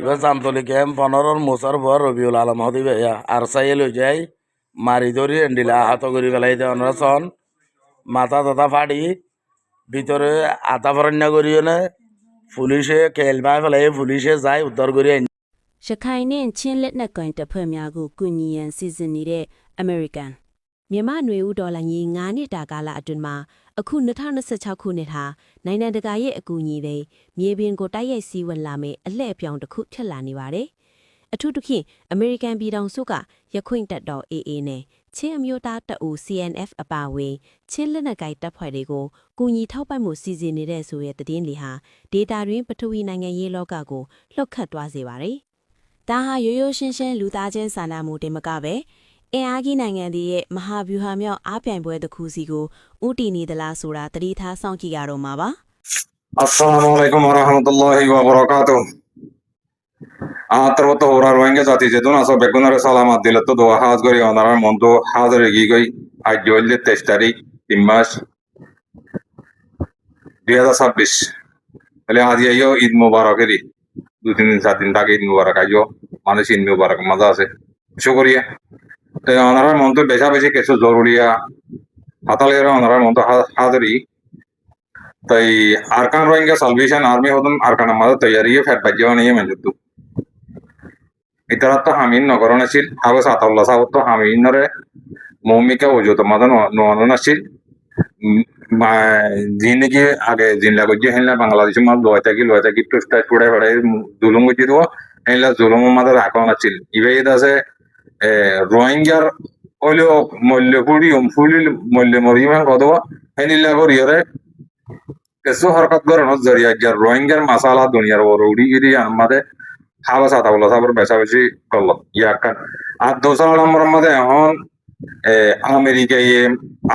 এবার জামতলি ক্যাম্প 15 পর রবিউল আলম হদিবে আর চাইয়ে লই যাই মারি ধরি এন্ডিলা আহত করি পেলাই দেওয়ার সন মাথা তথা ফাড়ি ভিতরে আতা ফরন্যা করিও না পুলিশে কেলমা ফেলাই পুলিশে যায় উদ্ধার করি ရခိုင်နဲ့ချင်းလက်နက်ကိုင်တပ်ဖွဲ့များကိုကူညီရန်စီစဉ်နေတဲ့အမေရိကန်မြန်မာ့ຫນွေဦးဒေါ်လာကြီး9နှစ်တာကာလအတွင်းမှာအခု2026ခုနှစ်ဟာနိုင်ငံတကာရဲ့အကူအညီတွေမြေပြင်ကိုတိုက်ရိုက်စီးဝင်လာမယ့်အလှည့်အပြောင်းတစ်ခုဖြစ်လာနေပါတယ်။အထူးသဖြင့်အမေရိကန်ပြည်ထောင်စုကရခွင့်တပ်တော် AA နဲ့ချင်းအမျိုးသားတပ်ဦး CNF အပါအဝင်ချင်းလက်နက်ကိုင်တပ်ဖွဲ့တွေကိုကူညီထောက်ပံ့မှုစီစဉ်နေတဲ့ဆိုတဲ့သတင်းတွေဟာဒေတာတွင်ပထဝီနိုင်ငံရေးလောကကိုလှုပ်ခတ်သွားစေပါတယ်။ဒါဟာရိုးရိုးရှင်းရှင်းလူသားချင်းစာနာမှုတင်မကပဲအင်အားကြီးနိုင်ငံတွေရဲ့မဟာဗျူဟာမြောက်အားပြိုင်ပွဲတစ်ခုစီကိုဥတီနေသလားဆိုတာသတိထားစောင့်ကြည့်ရတော့မှာပါ Assalamu alaikum warahmatullahi wabarakatuh. Atarwata horar wange zati jeduna so begunare salamat dilatto do haz gori onara mondo hazar egi goi ajolde 23 tarik timmas 2026 তাহলে আজ আইও ঈদ মোবারকেরই 2-3 দিন 7 দিন আগে ঈদ মোবারক আইও মানুষ ঈদ মোবারক মজা আছে শুকরিয়া তো ওনারা মন তো বেশা বেশি কিছু জরুরিয়া হাতালের ওনারা মন তো হাজারি তাই আরকান রোহিঙ্গা সালভেশন আর্মি হদম আরকান আমাদের তৈরি ফেট বাজ্য নিয়ে মেজুতু ইতারা তো হামিন নগরণ আছিল হাবে সাতাল্লাহ সাহ তো হামিনরে মৌমিকা ওজুত মাদন নন আছিল জিনকি আগে জিনলা গজ্জে হেনলা বাংলাদেশ মাল লয় থাকি টুস্টাই পুড়ে ফড়ে জুলুম গজ্জে দিব হেনলা জুলুম মাদের রাখন আছিল ইবেদ আছে রোহিঙ্গার হইলেও মূল্য ফুলি মূল্য মরিমান কদব হেনিলা করিয়রে কিছু হরকত গরণত জরিয়া যার রোহিঙ্গার মাসালা দুনিয়ার বড় উড়িগিরি আমাদের হাবা সাতা বলা সাবর বেশা বেশি করল ইয়াকান আর দোসরা নম্বর মধ্যে এখন আমেরিকা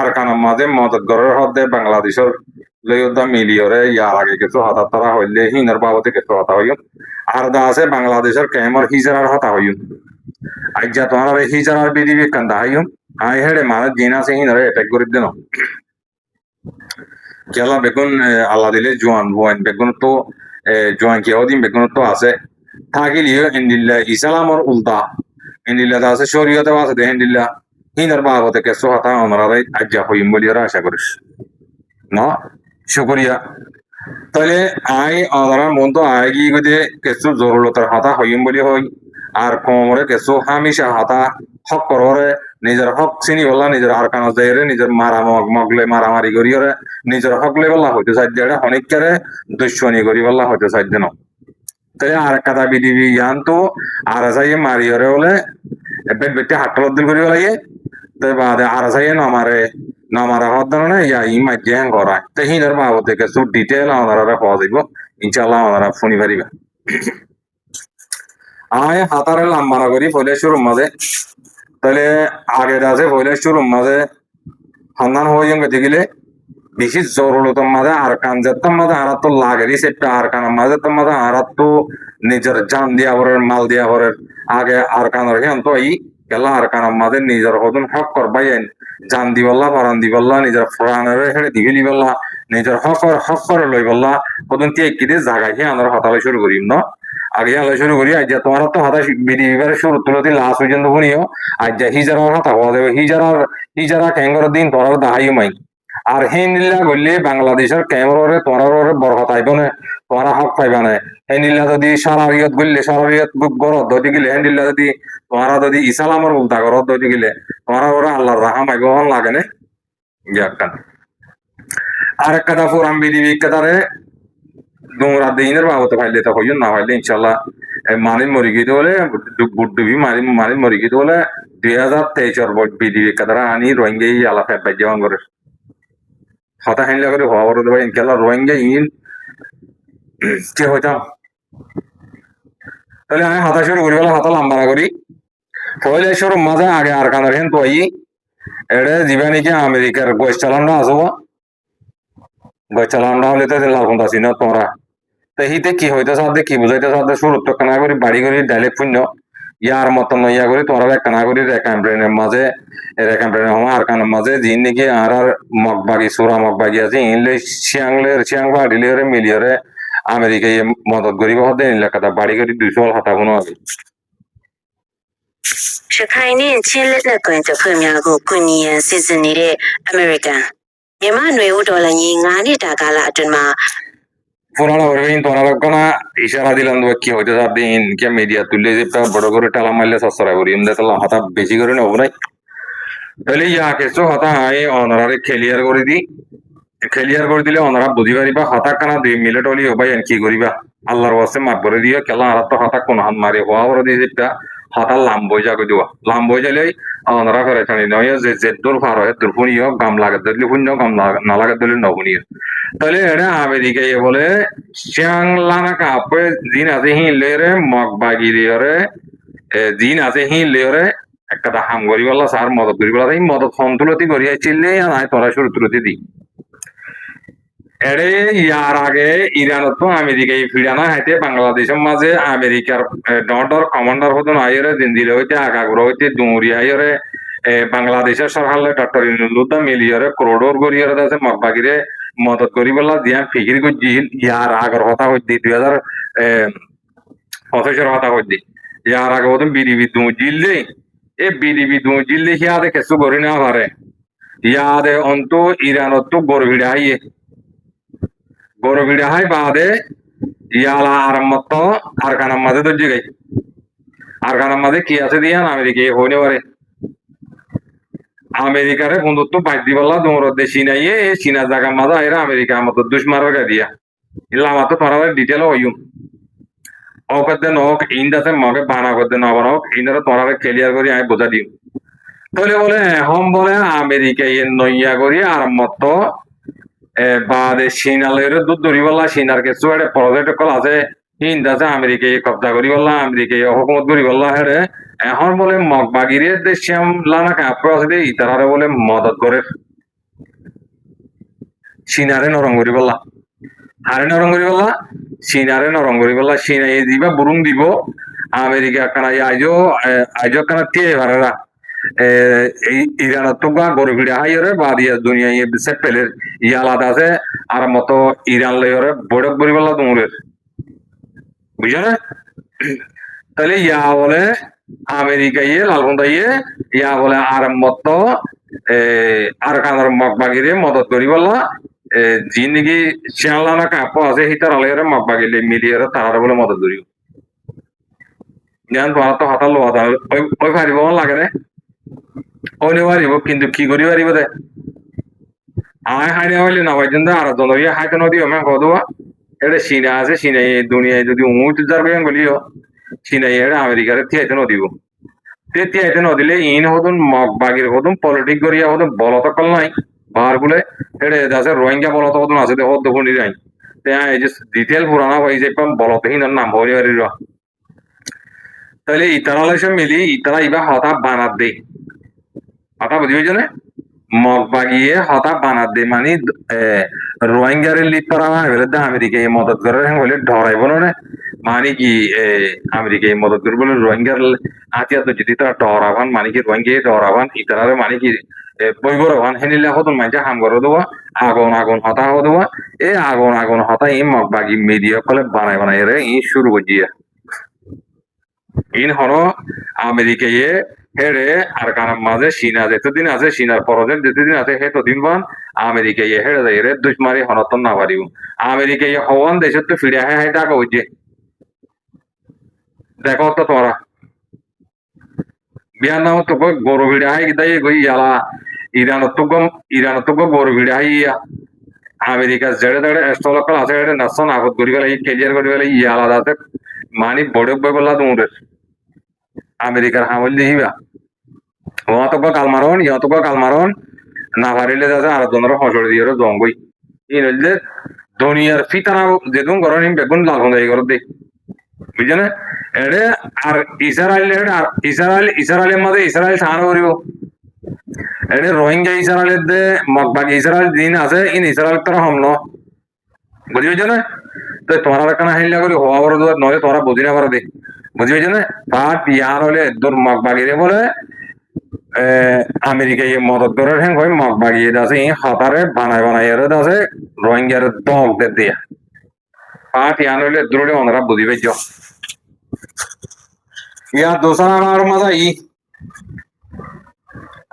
আরকানের মাঝে মদত গড়ের হদে বাংলাদেশের লয়োদা মিলিয়রে ইয়ার আগে কিছু হতা তারা হইলে হিনের বাবদে কিছু হতা হইন আর দা আছে বাংলাদেশের ক্যামর হিজারার হতা হইন আজ্জা তোমার হিজারার বিডিবি কান্দা হইন আই হেডে মানে জিনা সে হিনরে অ্যাটাক করে দেন কেলা বেগুন আল্লাহ দিলে জোয়ান বোয়ান বেগুন তো জোয়ান কেউ দিন বেগুন তো আছে থাকিলিও ইন্দিল্লা ইসলামর উল্টা ইন্দিল্লা আছে শরীয়তে আছে দে ইন্দিল্লা হিনার বাবদে কিছু হতা আমরা আজ্জা হইম বলি আশা করিস না শুকরিয়া তাহলে আই আমরা মন তো আই গিয়ে গিয়ে কিছু জরুরতের হতা হইম বলি হই আর কমরে কিছু হামেশা হতা হক করে নিজের হক চিনি বললা নিজের আর কানা যাইরে নিজের মগলে মারামারি করিয়রে নিজের হকলে বললা হইতে চাই দেড়ে অনেককারে দুশ্মনী করি বললা হইতে চাই দেন তাহলে আর একটা বিডিবি ইয়ান তো আর যাই মারিয়রে বলে বেট বেটে হাটল দিল করি লাগে তাই বাদে আর যাই নামারা হত না ইয়া ইমা জ্যাং করা তো হিনের বাবদে কিছু ডিটেল আমারা পাওয়া যাইব ইনশাআল্লাহ আমারা ফোনি পারিবা আয় হাতারে লাম্বানা করি ফলে শুরু মাঝে তাহলে আগে আছে ফলে শুরু মাঝে সন্ধান হয়ে যাবে দেখিলে বেশি জরুরতম মাঝে আর কান যেতাম মাঝে আর তো লাগেরই সেটা আর কান মাঝে তো মাঝে আর তো নিজের জান দিয়া ভরের মাল দিয়া ভরের আগে আর কানের হেন তো এই গেলা আর কান মাঝে নিজের হদন হক করবাই জান দিবল্লা পারান দিবল্লা নিজের ফরানের হেড়ে দিবি দিবল্লা নিজের হক করে লই বললা হদন তে কিদে জায়গায় হে আমরা হতালে শুরু করিম না আগে আলো শুরু করি আজ তোমার তো হতাশ বিডিবিবার শুরু তুলতে লাস্ট পর্যন্ত শুনিও আজ হিজারার কথা হওয়া যাবে হিজারা ক্যাঙ্গর দিন তোরাও দাহাইও মাই আর হেনিল্লা গলে বাংলাদেশের ক্যামেরারে তোরার বড় হতাইব না তোরা হক পাইবা না হেনিল্লা যদি সারারিয়ত গলে সারারিয়ত গরত ধরি গেলে হেনিল্লা যদি তোরা যদি ইসলামের উল্টা গরত ধরি গেলে তোরা ওরা আল্লাহর রাহা মাইব লাগে না ইয়াকান আর একটা পুরান বিডিবি কাতারে ডোংরা দিনের বাবতে ফাইলে তো হইন না ফাইলে ইনশাল্লাহ মানি মরি গিয়ে হলে বুড্ডুবি মানি মরি গিয়ে হলে 2023 বিডিবি কাতারা আনি রোহিঙ্গা আলা ফেট বাজ্যান করে হতা হাইলা করে হওয়া বড় দেবে ইনশাল্লাহ রোহিঙ্গা ইন কে হইতাম তাহলে আমি হতা শুরু করি বলে হতা লম্বা করি পয়লা শুরু মাঝে আগে আর কানার হেন তো এড়ে জীবানিকে আমেরিকার গোস চালানটা আসবো গোস চালানটা হলে তো লাগুন আসি না তোমরা তো হিতে কি হইতে সাথে কি বুঝাইতে সাথে শুরু তো কানা করি বাড়ি করি ডাইরেক্ট শূন্য ইয়ার মতন ইয়া করি তোমরা কানা করি রেখান ব্রেনের মাঝে রেখান ব্রেনের হওয়া আর কানের মাঝে যিন নাকি আর মগবাগি সুরা মগবাগি আছে ইংলিশ শিয়াং বাড়িলে মিলিয়রে আমেরিকায় মদত করিব হতে এলাকাটা বাড়ি করি 200 হাতা কোনো আছে 是开年前日那个就朋友个过年是你的 American မြန်မာຫນွေဥတော်လည်းညီ9နှစ်တာကာလအတွင်းမှာ পুরানো করবেন তোরা লোকনা ইশারা দিলাম তো কি হইতে দিন কে মিডিয়া তুললে যে বড় করে টালা মারলে সসরা করি এমনি তো হাতা বেশি করে নেবো নাই তাহলে ইয়া কিছু হতা হয় অনারে ক্লিয়ার করে দি ক্লিয়ার করে দিলে অনারা বুঝি পারিবা হতা কানা 2 মিনিট হলি হবাই আর কি করিবা আল্লাহর ওয়াসে মাফ করে দিও কেলা আর তো হতা কোন হাত মারি হওয়া করে দিয়ে যেটা হতা লাম্বই যাকে দিবা লাম্বই যাইলে অনারা করে জানি নয় যে জেদ্দুর ফার হয় তুরফুনিও গাম লাগে দিলে পুণ্য গাম না লাগে দিলে নবনিও তাহলে এটা আমেরিকায় বলে শ্যাংলানা কাপে দিন আছে হিলেরে মগ বাগিরিয়রে দিন আছে হিলেরে একটা হাম করি বললা সার মদত করি বলা এই মদত সন্তুলতি করি চিল্লে নাই তোরা শুরু তুলতি দি এরে ইয়ার আগে ইরানত তো আমেরিকায় ফিরানা হাইতে বাংলাদেশের মাঝে আমেরিকার ডর কমান্ডার হতো আইরে দিন দিলে হইতে আগাগুড়ো হইতে দুমুরি আইরে বাংলাদেশের সরকার ডক্টর ইনুলুদ্দা মিলিয়রে করোড়র গড়িয়রে আছে মগবাগিরে মদত করি বলা দিয়া ফিকির করছি ইয়ার আগর কথা হইতে 2025 কথা হইতে ইয়ার আগে হতো বিডিবি দু জিল্লে এ বিডিবি দু জিল্লে হিয়াদে কিছু করি না পারে ইয়াদে অন্ত ইরানত তো গরভিড়া হাইয়ে গরভিড়া হাই বাদে ইয়ালা আরামত আর কানার মাঝে দর্জি গাই আর কানার মাঝে কি আছে দিয়া আমেরিকা হইনে পারে আমেরিকারে বন্ধুত্ব বাইদি বললা দৌড় দে চীনাইয়ে এই চীনা জায়গা মাঝে আইরা আমেরিকা আমাদের দুশ্মারের গা দিয়া ইল্লা আমার তো তোরা ডিটেল হইম অকদে নক ইন্দাতে মগে বানা করতে না বানাও ইন্দারে তোরা ক্লিয়ার করি আমি বোঝা দিই তাহলে বলে হম বলে আমেরিকা নইয়া করি আর মত বাদে চীনালের দুধ ধরি বললা চীনার কিছু একটা প্রজেক্ট কল আছে ইন্দাতে আমেরিকায় কব্জা করি বললা আমেরিকায় হুকুমত করি বললা হেরে এখন বলে মগবাগিরে দেশিয়াম লানা কাপড় আছে দে ইতারারে বলে মদত করে চীনারে নরম করি বললা হারে নরম করি বললা চীনারে নরম করি বললা চীনাই দিবা বুরুং দিব আমেরিকা কানা আইজো আইজো কানা তে ভারেরা ইরানত তো গরু ভিড়া হাইরে বাদিয়া দুনিয়া সে পেলের ইয়ালাদ আছে আর মতো ইরান লয়রে বড়ক করি বললা তোমরের বুঝছো না তাহলে ইয়া বলে আমেরিকা লালবন্দাইয়ে ইয়া বলে আর মতো আর কানার মগবাগিরে মদত করি বললা জিন্দগি চিয়ালানা কাপ আছে হিতার আলেরে মগবাগিলে মিলিয়ে তারা বলে মদত করি জান তোরা তো হাতাল লোয়া ওই পারিব লাগে রে ওই পারিব কিন্তু কি করি পারিব দে আয় হাইনে হইলে না ভাই জিন্দা আর জন হাইতে নদী আমি কদবা এটা চীনা আছে চীনাই দুনিয়ায় যদি উমুত যার বেন গলিও চীনাই এটা আমেরিকার থিয়াইতে নদীব থিয়াইতে নদিলে ইন হতুন মগবাগির হতুন পলিটিক করিয়া হতুন বলত কল নাই বাহার গুলে এটা আছে রোহিঙ্গা বলত হতুন আছে দে হদ শুনি যাই এই যে ডিটেল পুরানা হয়ে যে বলতহীন নাম হরি হরি তাহলে ইতারা লাইসে মিলি ইতারা ইবা হতা বানাত দে হতা বুঝি হয়েছে না মগবাগিয়ে হতা বানাত দে মানে রোহিঙ্গারে লিপ করা হয় বলে আমেরিকায় মদত করে বলে ডরাইব না মানে কি আমেরিকায় মদত করে বলে রোহিঙ্গার হাতিয়ার তো যদি তারা ডরাবান মানে কি রোহিঙ্গা ডরাবান ইতারারে মানে কি বইগরবান হেনিলে হতন মাইজা হাম করে দেবো আগুন হতা হো দেবো এই আগুন হতা এই মগবাগি মিডিয়া কলে বানাই রে ই শুরু করছিয়া ইন হর আমেরিকায় হেরে আর কানার মাঝে চীনা যেতদিন আছে চীনার প্রজেক্ট যেতদিন আছে সেতদিন বান আমেরিকায় হেরে যাই রে দুশ্মারি হনতন না পারিব আমেরিকায় হওয়ান দেশের তো ফিরে হ্যাঁ টাকা হচ্ছে দেখো তো তোরা বিয়ার নাম তো গরু ভিড়ে হাই গিয়ে গই ইয়ালা ইরানত তো গরু ভিড়ে হাই ইয়া আমেরিকা জেড়ে জেড়ে স্থলকাল আছে এটা নাচন আগত করি গেলে কেজিয়ার করি গেলে ইয়ালা যাতে মানি বড় বই বললা দৌড়ের আমেরিকার হামল দিহিবা ইহতক কালমারন না পারিলে যাতে আর জনের হসড় দিয়ে জঙ্গই ই নইলে দুনিয়ার ফিতানা যেগুন গরম বেগুন লাল হয়ে গর দে বুঝছে না এড়ে আর ইসরায়েলের মধ্যে ইসরায়েল সাহান করিব এড়ে রোহিঙ্গা ইসরায়েলের দে মগবাগি ইসরায়েল দিন আছে ইন ইসরায়েল তারা হমল বুঝি হয়েছে না তো তোমার কানা হাইলা করে হওয়া বড় নয় তোরা বুঝি না পারে দে বুঝি হয়েছে না বাট ইয়ার হলে দূর মগবাগিরে বলে আমেরিকায় মদত করে হ্যাঁ হয় মগবাগিয়ে আছে ই হাতারে বানাই আছে রোহিঙ্গার দগ দিয়া পাঁচ ইয়ান হইলে দূরে ওনারা বুঝি পেয়েছ ইয়া দোসরা আমার মজা ই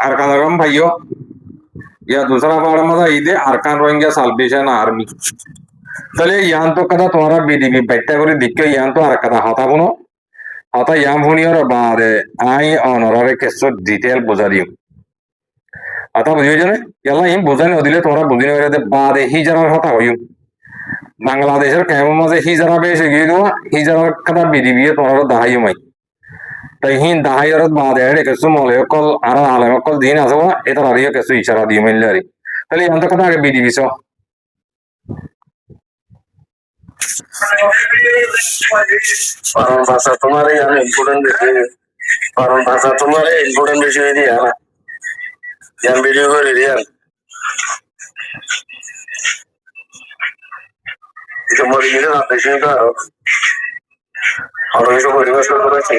আর কানারম ভাইও ইয়া दूसरा पार्ट मजा ईदे अरकान रोहिंग्या साल्वेशन आर्मी তাহলে ইয়ান তো কথা তোমরা বিডিবি বাইটা করে দিকে ইয়ান তো আর কথা হতা বনো হতা ইয়াম ভুনিয়র বাদে আই অনরারে কেসো ডিটেল বুঝা দিও কথা বুঝিও জানে ইয়ালা ইম বুঝাই নদিলে তোমরা বুঝি নরে বাদে হিজারার হতা হইও বাংলাদেশের কেমন মাঝে হিজারা বেশি গিয়ে দেওয়া হিজারার কথা বিডিবি তোমরা দাহাইও মাই তাই হিন দাহাইর বাদে হেড়ে কেসো মলে কল আর আলেম কল দিন আসবো এটা রারিও কেসো ইশারা দিও মিললারি তাহলে ইয়ান তো কথা আগে বিডিবি সো কারণ ভাষা তোমারই আমি ইম্পর্টেন্ট বেশি কারণ ভাষা তোমারই ইম্পর্টেন্ট বেশি হয়ে দিয়ে না জ্ঞান ভিডিও করে দিয়ান এটা মরে গেলে না বেশি তো আরো কিছু পরিবেশ করেছি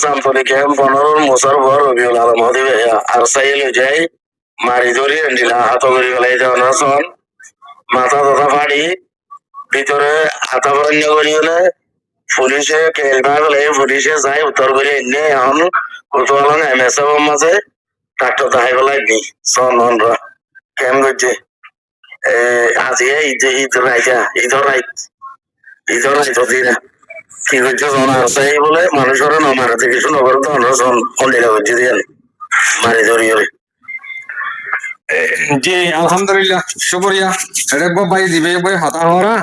আন্তরিক 15 বছর বড় রবিউল আলম হদিবে আর সাইল যাই মারি ধরি এন্ডিলা হাত করে গেলে দেওয়ার সন মাথা তথা ফাড়ি ভিতরে হাতা বরণ্য করি হলে পুলিশে কেলবা গেলে পুলিশে যাই উত্তর করে এনে এখন কোতোয়ালান এমএসএফ মাঝে ট্রাক্টর দাহাই গলাই নি সন হনরা কেন করছে আজিয়ে ঈদ রাইতা ঈদর রাইত দিনা কি করছে সন আর সাই বলে মানুষের না মারাতে কিছু নগর তো আমরা সন অন্ডিলা করছে দিয়ে মারি ধরি হলে জি আলহামদুলিল্লাহ শুকরিয়া এটা ভাই দিবে ভাই হাতা হরা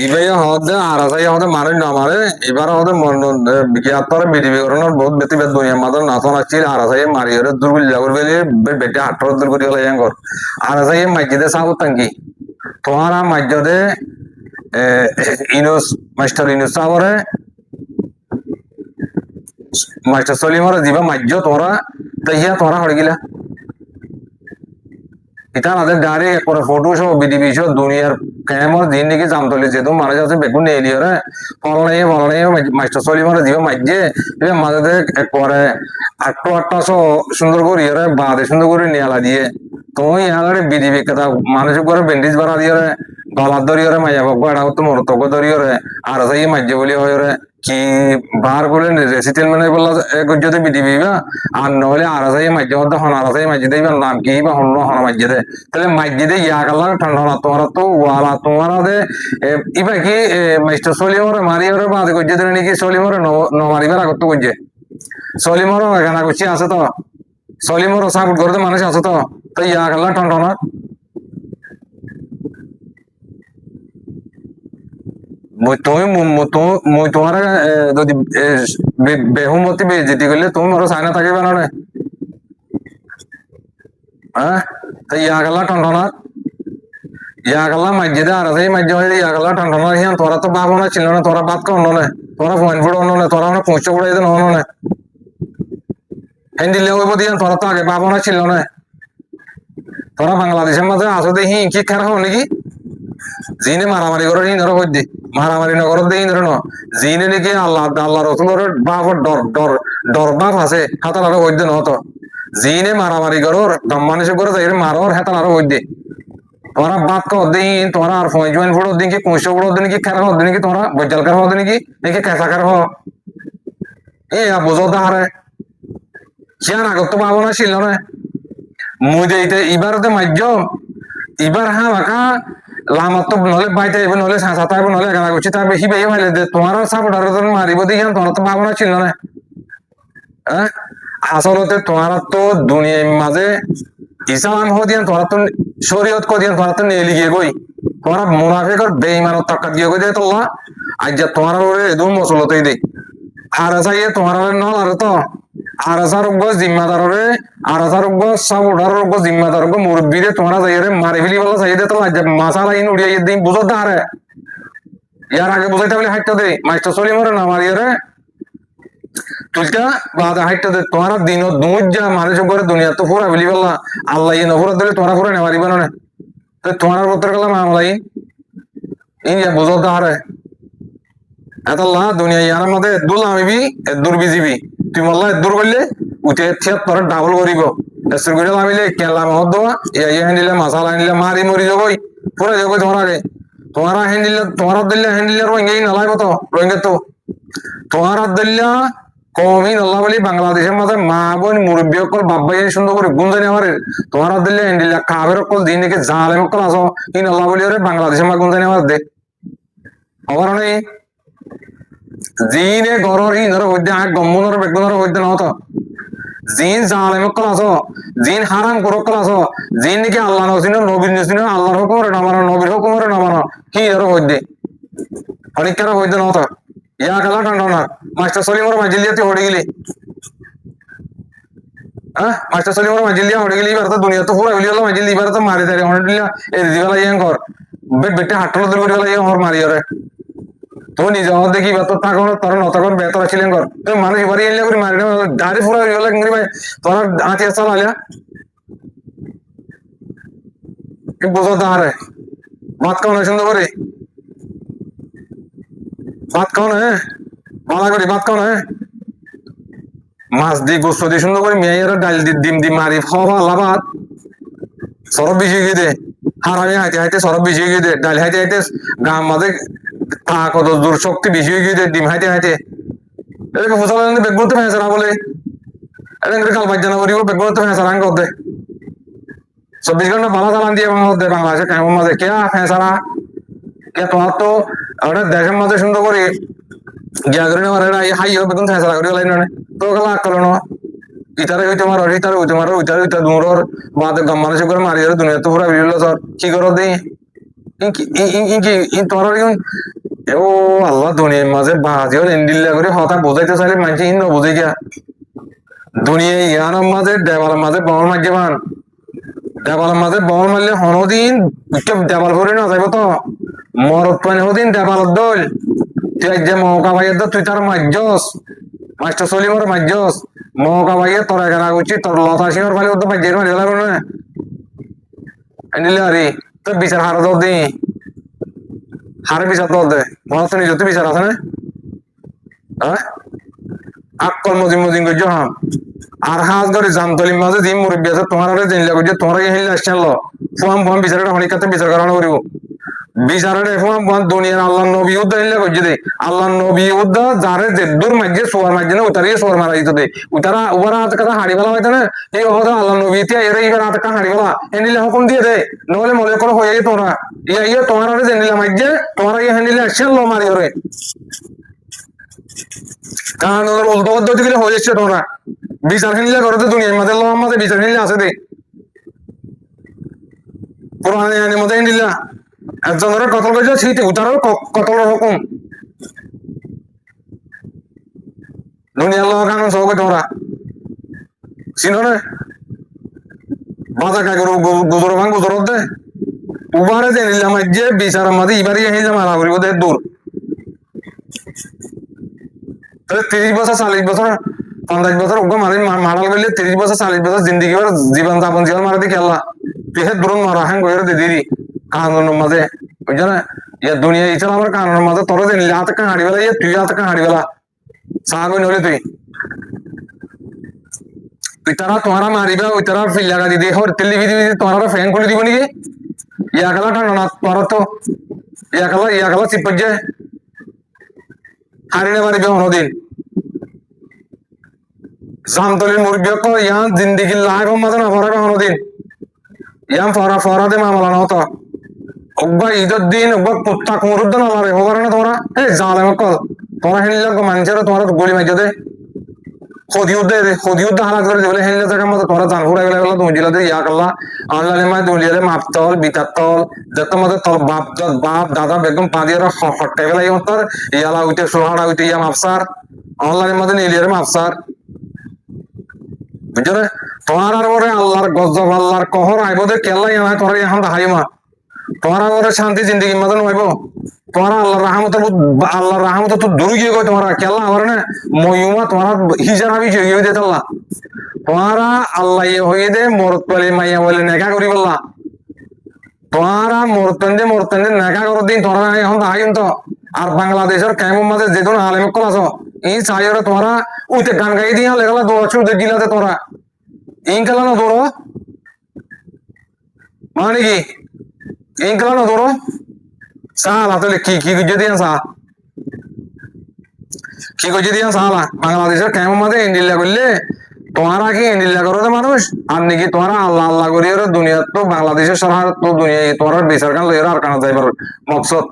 ইবে হদে আর আসাই হদে মারে না মারে এবার হদে মন বিজ্ঞাপন বিধিবিকরণের বহুত ব্যতিবেদ বইয়া মাদর নাচন আসছিল আর আসাই মারি হরে দুর্বল জাগর বেলে বেটে 18 দূর করি হলে ইয়াঙ্গর আর আসাই মসজিদে সাবু তাঙ্কি তোমারা মসজিদে ইনুস মাস্টার ইনুস সাবরে মাস্টার সলিমরে দিবা মসজিদ তোরা তাইয়া তোরা হড় গিলা এটা আমাদের গাড়ি করে ফটো সহ বিডিবি সহ দুনিয়ার কেমন দিন নাকি জামতলি যেহেতু মানুষ আছে বেগুন নিয়ে এলিও রে ফলনে মাস্টার সলিমারে দিব মাঝে মাঝে করে আটটা সুন্দর করে রে বাদে সুন্দর করে নিয়ালা দিয়ে তুমি ইয়ারে বিডিবি কথা মানুষ করে ব্যান্ডেজ বাড়া দিয়ে রে গলার দরিও রে মাইয়া বাবা এটা তো মোর তক দরিও রে আর সেই মাঝে বলি হয় রে কি বার বলে রেসিটেল মানে বললা যদি বিডিবি বা আর নহলে আর সেই মাঝে মধ্যে হনার সেই মাঝে দেবে নাম কি বা হন হন মাঝে দে তাহলে মাঝে দে ইয়া কালা ঠান্ডা না তোমরা তো ওয়ালা তোমরা দে ইবা কি মাস্টার সলিমরে মারিওরে বাদ করছে দেন নাকি সলিমরে ন মারিবার আগত করছে সলিমরও এখানে করছি আছে তো সলিমরও সাপোর্ট করতে মানুষ আছে তো তো ইয়া কালা ঠান্ডা না তুমি তোমার যদি বেহুমতি বেজতি করলে তুমি মোর সাইনা থাকিবে না হ্যাঁ তো ইয়া কালা ঠান্ডা না ইয়াগালা মসজিদে আর সেই মসজিদ ইয়াগালা ঠান্ডা হিয়ান তোরা তো ভাবনা ছিল না তোরা বাদ কর না তোরা ফোন ফুড অন্য না তোরা পৌঁছে পড়ে যেতে হন না হিন্দি লেগে দিয়ান তোরা তো আগে ভাবনা ছিল না তোরা বাংলাদেশের মাঝে আসো দেখি কি খারাপ হো নাকি জিনে মারামারি করে হিন্দর হইতে মারামারি নগর দিয়ে হিন্দর ন জিনে নাকি আল্লাহ রসুলের বাপ ডর বাপ আছে হাতাল আরো হইতে নহতো জিনে মারামারি করর দম মানুষ করে যাই মারর হাতাল আরো হইতে তোরা বাদ কর দিন তোরা আর জয়েন ফোড়ো দিন কি পয়সা ফোড়ো দিন কি খারাপ হদিন কি তোরা বজ্জালকার হদিন কি দেখে কেঁচাকার হ এ বুঝো তাহারে কিয়ান আগত তো পাবো না ছিল না মুই দিতে এবারতে মাধ্যম এবার হ্যাঁ বাঁকা লামাত তো নহলে বাইতে আইব নহলে সাঁচাতে আইব নহলে একা করছি তার বেশি বেশি মাইলে তোমার সাপোর্টার মারিব দিকে তোরা তো পাবো না ছিল না হ্যাঁ আসলতে তোমার তো দুনিয়ার মাঝে ইসলাম হদিয়ান তোরা তো শরীয়ত কদিয়ান তোরা তো নিয়ে লিখে গই তোরা মুনাফিকর বেঈমানত টাকা দিয়ে গই দে তোলা আজ তোমার এদুম মসলতেই দে আর চাইয়ে তোমার নল আর তো আর আসার জিম্মাদারে আর আসার সাপোর্টার জিম্মাদার মুরব্বীরে তোমরা যাইয়ে মারি ফেলি বলা চাইয়ে দে তোলা মাসা লাইন উড়িয়ে দিন বুঝো তাহারে ইয়ার আগে বুঝাইতে বলে হাইটটা দে মাস্টার সলিমরে না মারিয়ে রে তুলটা বাদে হাইটটা দে তোমার দিন দুধ যা মানুষ করে দুনিয়া তো পুরা ফেলি বললা আল্লাহ ইয়ে নফুরা দিলে তোমরা পুরা নেওয়ারিবে না তো তোমার উত্তর গেলাম আমলাই ইন যা বুঝো তাহারে এতাল্লাহ দুনিয়া ইয়ার মধ্যে দুল নামিবি দূর বিজিবি তুই মল্লা দূর করলে উঠে তোরা ডাবল করিব এসর করে লামিলে কেলা মহদ দোয়া ইয়া হ্যান্ডিলে মশালা হ্যান্ডিলে মারি মরি যাবই পুরো যাবই তোমার আগে তোমার হ্যান্ডিলে তোমার দিল্লা হ্যান্ডিলে রোহিঙ্গা নালাই মতো রোহিঙ্গা তো তোমার দিল্লা কমই নল্লা বলি বাংলাদেশের মধ্যে মা বোন মুরব্বী অকল বাব্বাই সুন্দর করে গুঞ্জানি আমার তোমার দিল্লা হ্যান্ডিলে কাবের অকল দিন নাকি জালেম অকল আসো ই নল্লা বলি ওরে বাংলাদেশের মা গুঞ্জানি আমার দে আমার নেই জিনে গরর ই ধরো হইতে আগ গম্মুনর বেগুনর হইতে না তো জিন জালেম অকল আসো জিন হারাম করে অকল আসো জিন নাকি আল্লাহ নসিন নবীর নসিন আল্লাহর হুকুমরে নামানো নবীর হুকুমরে নামানো কি ধরো হইতে অনেকের হইতে না তো ইয়া খেলা ঠান্ডা না মাস্টার সলিমর মাজিলিয়াতে হড়ে গেলি হ্যাঁ মাস্টার সলিমর মাজিলিয়া হড়ে গেলি এবার তো দুনিয়া তো পুরো হইলি হলো মাজিলি এবার তো মারি তারে অনেক দিলা এই দিবেলা ইয়াং কর বেটে হাটলো দিল করে ইয়া হর মারি ওরে তুমি নিজে হর দেখি বা তো থাকো তোর নতকন বেতর ছিলেন কর তুমি মানুষ বাড়ি এলে করে মারি না দাড়ি পুরো হইলা ইংরি ভাই তোর আঁচে চালালিয়া কি বুঝো তারে ভাত খাও না সুন্দর করে ভাত খাও না মালা করি ভাত খাও না মাছ দি গোস্ত দিয়ে সুন্দর করে মেয়ের ডাল দি ডিম দি মারি খাওয়া আল্লাহ ভাত সরব বেশি গিয়ে দে হারামি হাইতে হাইতে সরব বেশি গিয়ে দে ডাল হাইতে হাইতে গাম মাঝে তা কত দূর শক্তি বেশি গিয়ে দে ডিম হাইতে হাইতে এটাকে ফসল বেগুন তো ফেঁসা বলে এটা কাল বাদ জানা করিব বেগুন তো ফেঁসা রাং করতে 24 ঘন্টা ভালো চালান দিয়ে বাংলাদেশে কেমন মাঝে কে ফেঁসারা কে তোমার তো ওটা দেশের মাঝে সুন্দর করে গিয়া করে নেওয়ার হাই বেগুন ফেঁসা করি লাই না তো গেলা আকাল না ইতারে হইতে মার ইতারে হইতে মার ওইটারে ওইটা দূরর বাদ গম মানুষ করে মারি আর দুনিয়া তো পুরা বিরল সর কি করো দেই ইনকি তোর ও আল্লাহ দুনিয়ার মাঝে বাজে ইন্ডিল্লা করে হতা বোঝাইতে চাইলে মানুষ ইন বুঝে গিয়া দুনিয়া ইয়ানোর মাঝে দেওয়ালের মাঝে বল মাঝে বান দেওয়ালের মাঝে বল মারলে হনদিন দেওয়াল ভরে না যাইব তো মরত পানি হদিন দেওয়ালের দল তুই যে মৌকা ভাইয়ের তুই তার মাজ্জস মাস্টার সলিমর মাজ্জস মৌকা ভাইয়ে তোর এগারা উচিত তোর লতা সিংহর ভাই তো মাজ্জের মারি গেল না আনিলে আরে তো বিচার হার দর দি হারে বিচার দর দে মনে তো নিজে বিচার আছে না হ্যাঁ আকল মজিম মজিম করছো হ্যাঁ আর হাজ করে জামতলির মাঝে যে মুরব্বী আছে তোমার আরে জেনলা করছো তোমার হেলে আসছেন লো ফুয়াম বিচারটা হনিকাতে বিচার করানো করিব বিচারে ফুয়াম দুনিয়ার আল্লাহ নবী উদ্দা হেলে করছে দে আল্লাহ নবী উদ্দা যারে যে দূর মাঝে সোয়ার মাঝে না উতারিয়ে সোয়ার মারা দিত দে উতারা উবারা হাত কথা হাড়ি বেলা হইতো না এই কথা আল্লাহ নবী তিয়া এর এইবার হাত কা হাড়ি বেলা এনিলে হুকুম দিয়ে দে নহলে মলে করে হয়ে যেত তোমরা ইয়া তোমার আরে জেনলা মাঝে তোমার ইয়া হেনিলে আসছেন লো মারি ওরে কারণ ওর উল্টো পদ্ধতি গুলো হয়ে যাচ্ছে তোমরা বিচার হেনিলে করতে দুনিয়ার মাঝে লো আমাদের বিচার হেনিলে আছে দে কোরআনের মধ্যে হেনিলা একজনের কতল করেছে সেইতে উতারও কতলের হুকুম দুনিয়ার লোক কানুন সবকে তোমরা চিনো না বাধা কাকে গুজর ভাঙ গুজর দে উবারে যে নিলাম যে বিচার মাঝে এবারে হেলে মারা করিব দে দূর 30 বছর 40 বছর 50 বছর ওকে মারি মারাল গেলে 30 বছর 40 বছর জিন্দগি জীবন যাপন জীবন মারা দি খেলা তুই দূর মারা হ্যাঁ করে দিদি কানুনের মাঝে বুঝছো না ইয়া দুনিয়া ইচ্ছা আমার কানুনের মাঝে তোর যে হাত কা হাড়ি বেলা ইয়া তুই হাত কা হাড়ি বেলা সাহাবি নলে তুই তারা তোমারা মারিবা ওই তারা ফিল লাগা দিদি হর তেলি বিধি তোমারা ফ্যান খুলে দিব নাকি ইয়া খেলা ঠান্ডা না তোর তো ইয়া খেলা চিপট যায় হারিয়ে মারিবে অন্যদিন জামতলির মুরগি ইয়া জিন্দিগি লাইফ মাঝে না ফরাবে অন্যদিন ইয়াম ফরা দে মামলা না হতো অব্বা ঈদের দিন অব্বা কুত্তা কুমরুদ্দ না মারে হবার না তোমরা এই জালে মকল তোমরা হেনলে মানুষের তোমরা গলি মাইজে দে খদিউদ্দ হালাত করে দেবে হেনলে জায়গার মতো তোমরা জান ঘুরে গেলে তুমি জিলা দে ইয়া করলা আল্লাহ মা দুলিয়ারে মাপতল বিতাতল যত মধ্যে তোর বাপ দাদা বেগম পাদিয়ার হট্টে গেলে তোর ইয়ালা উইতে সোহাড়া উইতে ইয়া মাপসার অনলাইনের মধ্যে নিলিয়ারে মাপসার বুঝছো রে তোমার আর পরে আল্লাহর গজব আল্লাহর কহর আইব দে কেল্লা ইয়া তোরা এখন হাইমা তোমার আর শান্তি জিন্দগির মতন হইব তোমার আল্লাহর রাহমত তো দূর গিয়ে গো তোমার কেল্লা আমার না ময়ুমা তোমার হিজার হাবি হয়ে দে তাল্লা তোমার আল্লাহ হয়ে দে মরত পালে মাইয়া বলে নেকা করি বললা তোমার মরতেন দে নেকা করার দিন তোরা এখন হাইম তো আর বাংলাদেশের কেমন মাঝে যে কোনো আলেম কল আছো এই চাইরে তোমরা উইতে গান গাই দিয়া লেগালা দোয়া ছুটে গিলাতে তোরা ইনকালা না ধরো মানে কি ইনকালা না ধরো সালা তাহলে কি কি গুজে দিয়েন সা কি গুজে দিয়েন সালা বাংলাদেশের কেমন মাঝে ইন্ডিয়া করলে তোমরা কি ইন্ডিয়া করো তো মানুষ আর নাকি তোমরা আল্লাহ আল্লাহ করি দুনিয়া তো বাংলাদেশের সারা তো দুনিয়া তোমরা বিচার কান লইরা আর কানা যাইবার মকসদ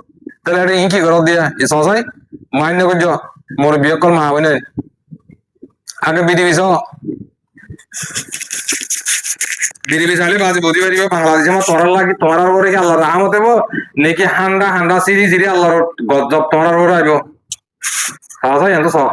তাহলে এটা কি করো দিয়া এই সসাই মাইন্ড করছো মোর বিয়ে কল মা হইনে আগে বিধি বিরিবি চাইলে বাজি বুঝি পারিব বাংলাদেশে আমার তোরার লাগি তোরার পরে কি আল্লাহর রহমত হইব নাকি হান্ডা হান্ডা সিরি সিরি আল্লাহর গজব তোরার পরে আইব সাহস এত সব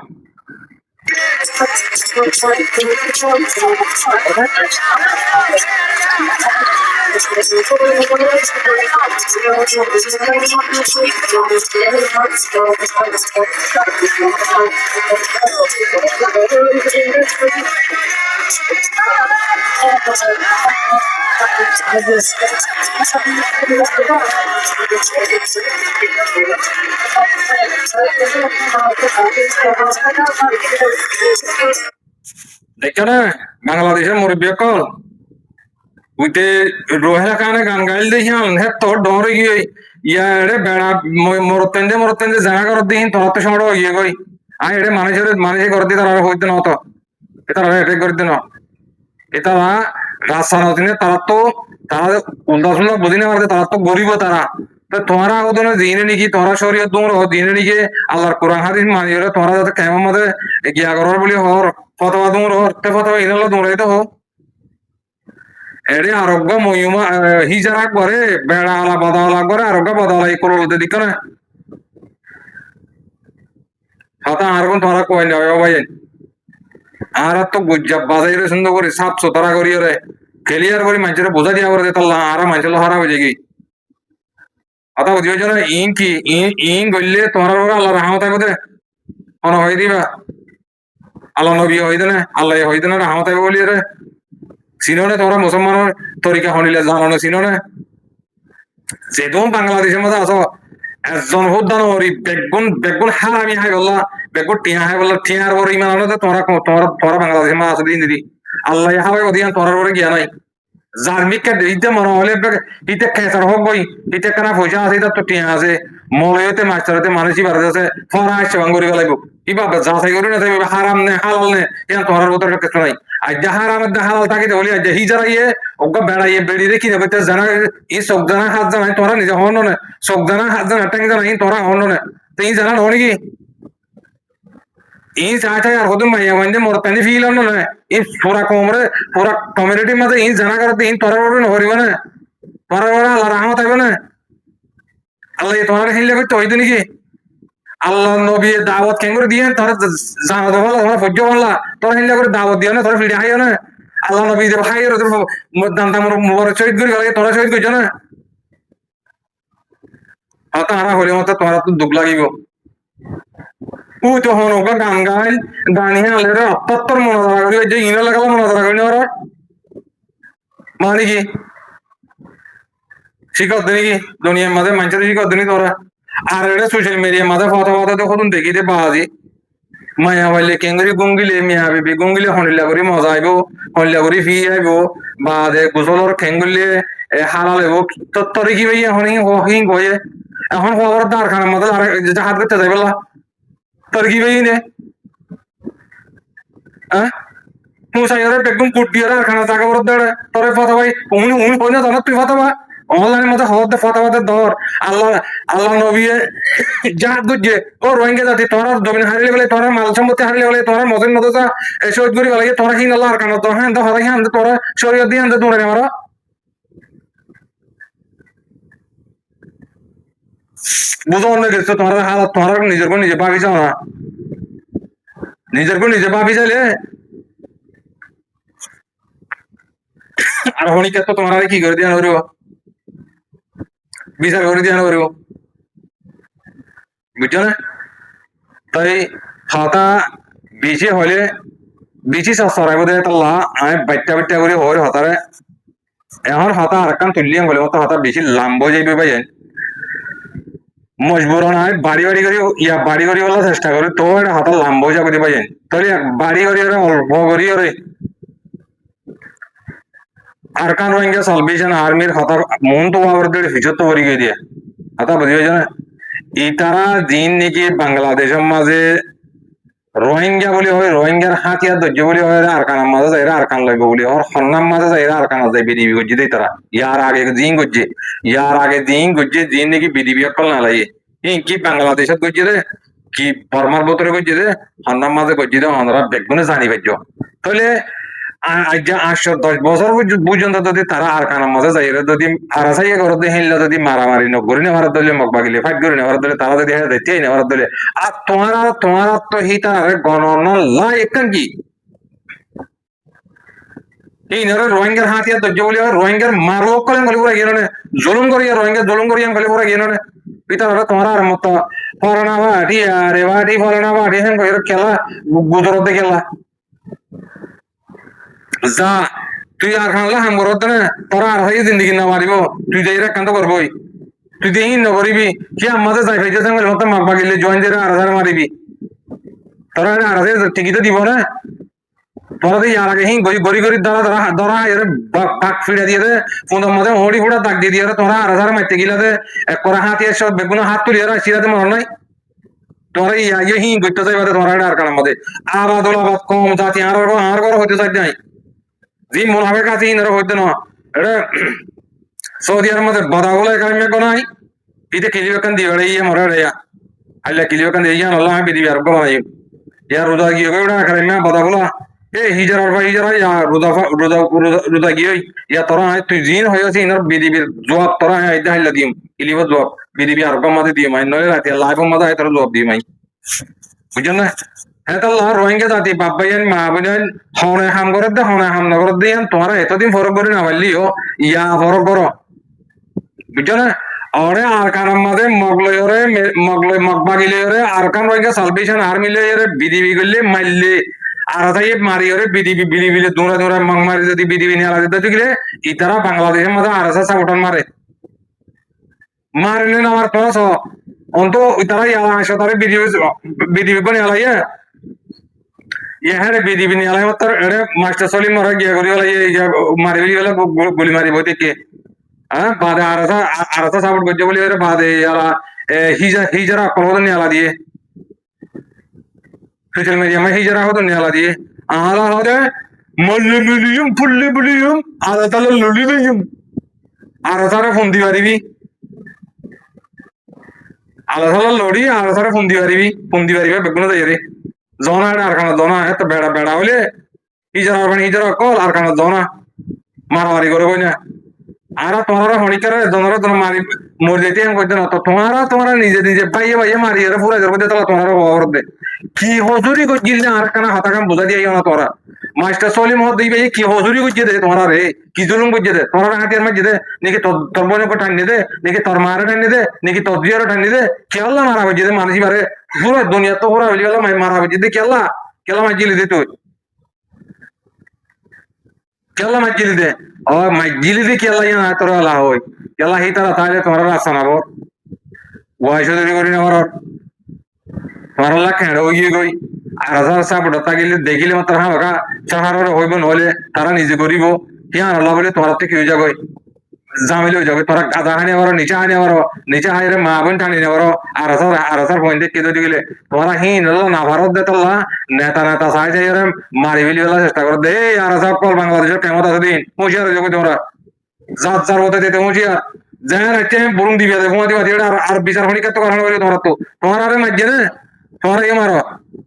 দেখছো না বাংলাদেশের মুরব্বী কল উইতে রোহেলা কানে গান গাইল দেখি হে তোর ডরে গিয়ে ইয়ারে বেড়া মরতেন যে জায়গা করত দিন তোর তো সময় ইয়ে কই আয় এটা মানুষের করতে তারা হইতে না তো এটা এটা করতে না এটা রাস্তা নদিনে তারা উল্টা সুন্দর বুঝি না পারতে তারা তো গরিব তারা তো তোমরা ওদের দিনে নাকি তোরা শরীয়ত দৌড় দিনে নাকি আল্লাহর কোরআন হাদিস মানি তোমরা যাতে কেমন মধ্যে গিয়া করার বলি হর ফতোয়া দৌড় হর তে ফতোয়া ইনালা দৌড়াইতে হোক এরে আরোগ্য মহিমা হিজারা করে বেড়া আলা বাদাওয়ালা করে আরোগ্য বাদাওয়ালা এই করতে দিক না হাতা আর কোন তোরা কই যাবে ভাই আর তো গুজ্জাব বাজাই রে সুন্দর করে সাফ সুতরা করি রে ক্লিয়ার করে মানুষের বোঝা দিয়া করে দিত আল্লাহ আর মানুষের হারা হয়ে যাই আতা বুঝিও না ইন গইলে তোমার আল্লাহ রহমত আইবদে অন হই দিবা আল্লাহ নবী হইদে না আল্লাহ হইদে না রহমত আইব বলি রে চিনোনে তোমরা মুসলমানের তরিকা শুনিলে জানো না চিনোনে যেদম বাংলাদেশের মধ্যে আছো একজন হুদ্দান হরি বেগুন হারামি হাই বললা বেগুন টিয়া হাই বললা টিয়ার পরে ইমান আনো তোমরা বাংলাদেশের মধ্যে আছো দিন দিদি আল্লাহ হাওয়াই অধিয়ান তোরার পরে গিয়া নাই জার্মিককে ইতে মনে হলে ইতে খেসার হোক বই ইতে কেনা পয়সা আছে ইতার তো টিয়া আছে মলয়তে মাস্টারতে মানুষই বাড়তে আছে ফরা আসছে ভাঙ্গরি গলাইব কিবা যাচাই করি না থাকবে হারাম নে হালাল নে ইয়ান তোরার ভিতরে কিছু নাই আজ্ঞা হারামের দা হালাল থাকিতে বলি আজ্ঞা হিজারা ইয়ে ওগা বেড়াইয়ে বেড়ি রেখি দেবে জানা এই চোখ জানা হাত জানাই তোরা নিজে হন না চোখ জানা হাত জানা ট্যাং জানাই তোরা হন না তো এই জানা হন কি এই চাই আর কত মাইয়া মানে মরতানি ফিল হন না এই পুরা কমরে পুরা কমিউনিটির মধ্যে এই জানা করতে এই তোরা বড় হরিব না তোরা বড় আল্লাহ রহমত আইব না আল্লাহ তোরা হিলে করতে হইতো নাকি আল্লাহ নবী দাওয়াত কেন করে দিয়ে তোরা জানা তো ভালো তোরা ফজ্জ বললা তোরা হিলে করে দাওয়াত দিও না তোরা ফিরে হাইও না আল্লাহ নবী যে হাই রে দান্তা মোবারক শহীদ করে গেলে তোরা শহীদ করছ না আতা হারা হলে মতো তোরা তো দুঃখ লাগিব ও তো হন ওগা গান গাইল গান হে আলে রে ৭৮ মনে করি যে ইনা লাগালো মনে করি ওরা মানে কি শিখত নাকি দুনিয়ার মাঝে মানুষের শিখত নি তোরা আর এটা সোশ্যাল মিডিয়ার মাঝে ফটো দেখুন দেখিতে বাজি মায়া হইলে কেঙ্গরি গঙ্গিলে মিয়া বিবি গঙ্গিলে হনিলা করি মজা আইব হনিলা করি ফি আইব বা দে গোসলর খেঙ্গুলে হালাল হইব তত্তরে কি ভাই এখন হিং হয়ে এখন খবর দারখানার মধ্যে আর জাহাজ করতে যাই বললা তোর কি ভাই নে হ্যাঁ মুসাইরে বেগুন কুট দিয়ে খানা টাকা বরদ দেড়ে তোরে ফটো ভাই উনি কই না জানো তুই ফটো ভাই অনলাইনের মধ্যে হতে ফটোতে ধর আল্লাহ নবী যা গুজে ও রোহিঙ্গা জাতি তোরা জমিন হারিলে বলে তোরা মাল সম্পত্তি হারিলে বলে তোরা মজুর মতো শহীদ করি বলে তোরা হিন আল্লাহ আর কান তো হ্যাঁ তো হরে হ্যাঁ তোরা শরীয়ত দিয়ে আনতে তোরা মারা বুঝো অন্য কিছু তোরা হালাত তোরা নিজে ভাবি যাও না নিজে ভাবি চাইলে আর হনিকে তো তোমার কি করে দিয়ে ধরব বিচার করে দিয়ে ধরব বুঝছো না তাই হাতা বেশি হলে বেশি সরাইব দে তাল্লা আমি বাচ্চা করে হরে হতারে এখন হাতা আর কান তুললিয়াম বলে মতো হাতা বেশি লাম্ব যাইবে ভাই মজবুর নয় বাড়ি করি বলা চেষ্টা করি তো এটা হাতা লাম্ব যাবে ভাই তাহলে বাড়ি করি অল্প করি আরকান রোহিঙ্গা সালভেশন আর্মির হতা মন তো আবার ফিচর তো করি দিয়ে হতা বুঝি হয়েছে না ইতারা দিন নাকি বাংলাদেশের মাঝে রোহিঙ্গা বলি হয় রোহিঙ্গার হাতিয়ার ধৈর্য বলি হয় আরকানের মাঝে যাইরা আরকান লাগবে বলি আর হন্নার মাঝে যাইরা আরকান যাই বিডিবি গজ্জি দেই তারা ইয়ার আগে দিন গজ্জে দিন নাকি বিডিবি অকল না লাগে কি বাংলাদেশত গজ্জি দে কি বর্মার বোতরে গজ্জি দে হন্নার মাঝে গজ্জি দে হনরা বেগুনে জানি পাইজ তাহলে আজ 8-10 বছর পর্যন্ত যদি তারা আরকানের মাঝে যাইরা যদি আরাসাইয়া করতে হেললে যদি মারামারি নগরি না ভারত দলে মগ বাগিলে ফাইট করে না ভারত দলে তারা যদি হেরে দিতে না ভারত দলে আর তোমার তো হিতা গণনা লাই একখান কি এই নরে রোহিঙ্গার হাতিয়া ধৈর্য বলি রোহিঙ্গার মারো কলেন গলি পুরা গেল জুলুম করিয়া রোহিঙ্গা জুলুম করিয়া গলি পুরা গেল পিতা তোমার আর মত ফরনা বাটি আরে বাটি ফরনা বাটি হেন কইরা খেলা গুজরাতে খেলা যা তুই আর খানলা হাম করত না তোরা আর হাই জিন্দগি না মারিব তুই যাই কান্ত করবই তুই দেই নকরিবি কি আমাদের যাই ফাইতে সঙ্গে মত মাগ বাগিলে জয়েন দিরা আর হাজার মারিবি তোরা আর হাজার টিকিট দিব না তোরা দিয়ে আর আগে হিং গরি গরি ধরা এর পাক ফিড়া দিয়ে দে ফোনের মধ্যে হড়ি ফুড়া দাগ দিয়ে দিয়ে তোরা আর হাজার মারতে গিলা দে এক করে হাত এসে বেগুন হাত তুলি আর সিরাতে মন নাই তোরা ইয়ে হিং করতে যাইবা তোরা আর কারণ মধ্যে আবাদ কম জাতি আর করে হইতে চাই নাই জি মোনাফেক আছে ইনারা হইতে না এটা সৌদি আরবের মধ্যে বাদাগুলো এখানে কোনাই ইতে কিলিবেকান দিয়ে ইয়ে মরে রেয়া আল্লাহ কিলিবেকান দিয়ে ইয়ান আল্লাহ বিদিবি আর বানাই ইয়া রোজা গিয়ে কইরা এখানে বাদাগুলো এ হিজারা ইয়া রোজা গিয়ে ইয়া তোরা তুই জিন হইছে ইনার বিদিবির জবাব তোরা আইদা হাইলা দিম কিলিব জবাব বিদিবি আর কমাতে দিম আই নয় রাতে লাইভ মধ্যে আই তোর জবাব দিম আই বুঝছেন না হেতাল্লাহ রোহিঙ্গা জাতি বাব্বাইয়ান মা বোনান হনে হাম করে দে হনে হাম না করে দেন তোমরা এতদিন ফরক করে না পারলিও ইয়া ফরক করো বুঝছো না ওরে আরকানের মাঝে মগবাগিলে আরকান রোহিঙ্গা সালভেশন আর্মি লয়ে বিডিবি করলে মারলে আর তাই মারি ওরে বিডিবি দৌড়া মগ মারি যদি বিডিবি নিয়ে আলাদা দিতে গেলে ইতারা বাংলাদেশের মধ্যে আর এস সাপোর্টার মারিলে না আমার তোরা অন্ত তারা ইয়া আসো তারা বিডিবি কোন আলাইয়া ইহারে বিডিবি নিয়ে আলাই মাত্র এরে মাস্টার সলিম মরা গিয়া করি হলাই মারি গেলে গুলি মারিব থেকে হ্যাঁ বাদে আর সাপোর্ট করছে বলি এর বাদে হিজারা কলদ নিয়ে আলা দিয়ে সোশ্যাল মিডিয়া में হিজারা হতো নিয়ে আলা দিয়ে আলা হতে মল্লি বিলিয়ম ফুল্লি বিলিয়ম আলা তালা লুলি বিলিয়ম আর তারা ফোন দি পারিবি আলা তালা লড়ি আর তারা ফোন দি পারিবি বেগুন যাই রে জনা আর কানা জনা এত বেড়া হইলে হিজারা কল আর কানা জনা মারামারি করে কই না আর তোমারা হনিকার জনরা তোমার মারি মর যেতে আমি কইতে না তো তোমারা নিজে পাইয়ে মারি এর পুরা জগতে তালা তোমারা খবর দে কি হজুরি গিল না আর কানা হাতা কাম বুঝা দিয়ে না তোরা মাস্টার সলিম হদ দিবে কি হজুরি গজ্জে দে তোমারা রে কি জুলুম গজ্জে দে তোমারা হাতিয়ার মাঝে দে নাকি তোর বোনে কো টানি দে নাকি তোর মারে টানি দে নাকি তোর দিয়ারে টানি দে কেলা মারা গজ্জে দে মানুষ মারে পুরো দুনিয়া তো পুরা হইল গেল মারা গজ্জে দে কেলা মাজিলি দে তুই কেলা মাজিলি দে ও মাজিলি দে কেলা ইয়া তোরা লা হই কেলা হি তারা তাইলে তোমরা রাস্তা নাবো ওয়াইশো দেরি করি না মারর তোমার লা খেড়ে হই গই আর হাজার সাপোর্ট তাগিলে দেখিলে মাত্র হাঁকা চাহার হইব নহলে তারা নিজে করিব হিয়ান আল্লাহ বলে তোমার থেকে হয়ে যাবে জামিলে হয়ে যাবে তোরা গাদা হানি আবার নিচে হাইরে মা বোন টানি নেবার আর হাজার পয়েন্ট দেখে যদি গেলে তোমরা হিন না ভারত দে তোলা নেতা চাই যাই মারি ফেলি ফেলার চেষ্টা করে দে আর হাজার কল বাংলাদেশের কেমন আছে দিন হুঁশিয়ার হয়ে যাবে তোমরা যার মতো দিতে হুঁশিয়ার যাই রাখতে বরুণ দিবে আর বিচার হনি কত কারণ বলে তোমরা তো তোমার আরে মাঝে না তোমার মারো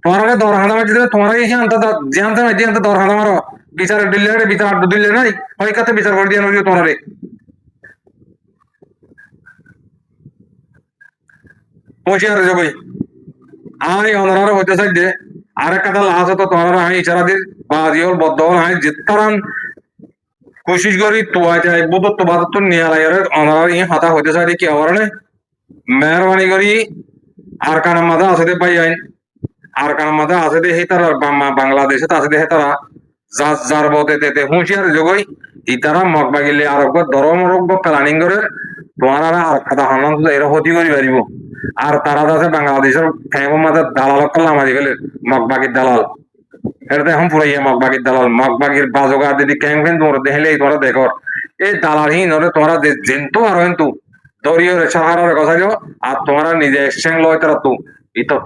তোমার দর হাঁদা মাঝে তোমার জানতে মাঝে দর হাঁদা মারো বিচার দিল্লে বিচার আড্ডু দিল্লে নাই ওই কাতে বিচার করে দিয়ে তোমার হুঁশিয়ার হয়ে যাবে আই অনারা হইতে চাই দে আর একটা লাশ হতো তোমার আমি ইশারা দিই বাজিওর বদ্ধ আমি জিততারান কোশিশ করি তোয়া যায় বুধ তো বাদ তো নিয়ে আলাই অনারা ই হাতা হইতে চাই কি আবার মেহরবানি করি আর কানা মাদা আছে দে পাই আইন আর কানা মাদা আছে দে হে তারা বাংলাদেশে আছে দে হে তারা যার বতে তেতে হুঁশিয়ার যোগই ইতারা মগ বাগিলে আর ধরম রোগ প্ল্যানিং করে তোমার আর কথা হানান এরা ক্ষতি করি পারিব আর তারা আছে বাংলাদেশের ফেম মাঝে দালাল করলাম মারি ফেলে মগ বাগির দালাল এটা এখন পুরাইয়া মগবাগির দালাল মগবাগির বাজোগা দিদি ক্যাম্পেন তোমরা দেখলে তোমরা দেখো এই দালালহীন হলে তোমরা জেনতো আর কিন্তু দলীয় সাহারার কথা যাও আর তোমরা নিজে এক্সচেঞ্জ লয় তারা তো এটা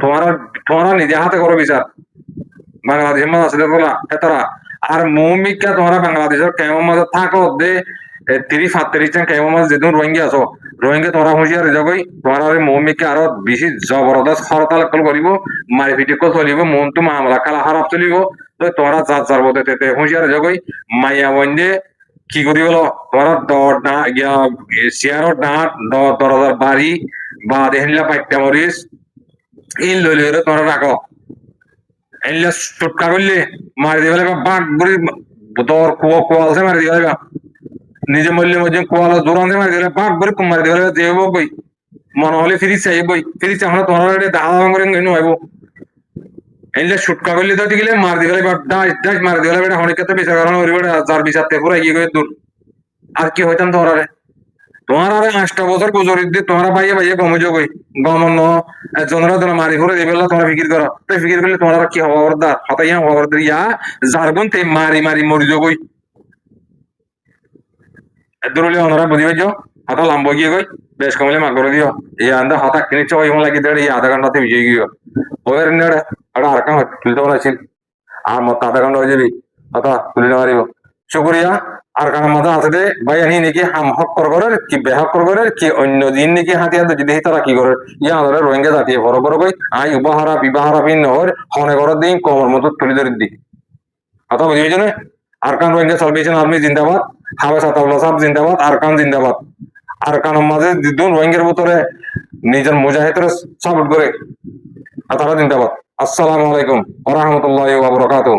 তোমরা নিজে হাতে করো বিচার বাংলাদেশের মাঝে আছে বলা এতারা আর মৌমিকা তোমরা বাংলাদেশের কেমন মাঝে থাকো দে 30-35 কেমন মাঝে যেদিন রোহিঙ্গা আছো রোহিঙ্গা তোমরা হুঁশিয়ার যাবই তোমরা মৌমিকা আরো বেশি জবরদস্ত হরতাল করিব মারপিটি চলিব মন তো মামলা খালা খারাপ চলিব তো তোমরা যার বোধে তেতে হুঁশিয়ার যাবই মাইয়া বন্ধে কি করি বলো তোমরা শেয়ারর ডাঁট দরজার বাড়ি বা দেহলা পাইটা মরিস এই লইলে তোমরা রাখো এলে চুটকা করলে মারি দিয়ে বাঘ বুড়ি দর কোয়ালসে মারি দিয়ে নিজে মরলে মধ্যে কোয়ালা দৌড়ান মারি দিলে বাঘ বুড়ি মারি দিয়ে দেব বই মনে হলে ফিরিস চাই বই ফিরিস আমরা তোমার দাদা করে নইব এলে চুটকা করলে তো গেলে মারি দিয়ে ডাস ডাস মারি দিয়ে বেটা হনিকাতে বিচার করানো যার বিচারতে পুরো এগিয়ে গিয়ে দূর আর কি হইতাম তোমার তোমার আরে 8টা বছর গুজরি দিয়ে তোমরা ভাইয়া ভাইয়া গমে যোগই গমন জনরা তোমরা মারি ঘুরে দেবে তোমরা ফিকির করো তো ফিকির করলে তোমার কি হওয়ার দা হতাইয়া হওয়ার ইয়া জারগুন তে মারি মারি মরি যোগই এদরলে ওনারা বুঝিবে যাও হাতা লাম্ব গিয়ে গই বেশ কমলে মা করে দিও এই আন্দা হাতা কিনে চই মলা কি দেড় এই আধা ঘন্টাতে বিজয় গিয়ে ওর নেড়ে আড়া আর কাম তুলতে পারছিল আর মত আধা ঘন্টা হয়ে যাবি হাতা তুলে মারিব শুকরিয়া আর কারণ মজা আছে দে ভাই আনি নাকি হাম হক করে কি বেহক করে কি অন্য দিন নাকি হাতিয়া যদি তারা কি করে ইয়া আমাদের রোহিঙ্গা জাতীয় বড় বড় কই আই উপহারা বিবাহারা ভিন্ন হর হনে করার দিন কমর মতো তুলে ধরে দিই কথা বুঝিয়েছ না আরকান রোহিঙ্গা সালভেশন আর্মি জিন্দাবাদ হাবেস আতাউল্লাহ সাহেব জিন্দাবাদ আরকান জিন্দাবাদ আরকান মাঝে দুজন রোহিঙ্গার ভিতরে নিজের মুজাহিদের সাপোর্ট করে আর তারা জিন্দাবাদ আসসালামু আলাইকুম ওয়া রাহমাতুল্লাহি ওয়া বারাকাতুহু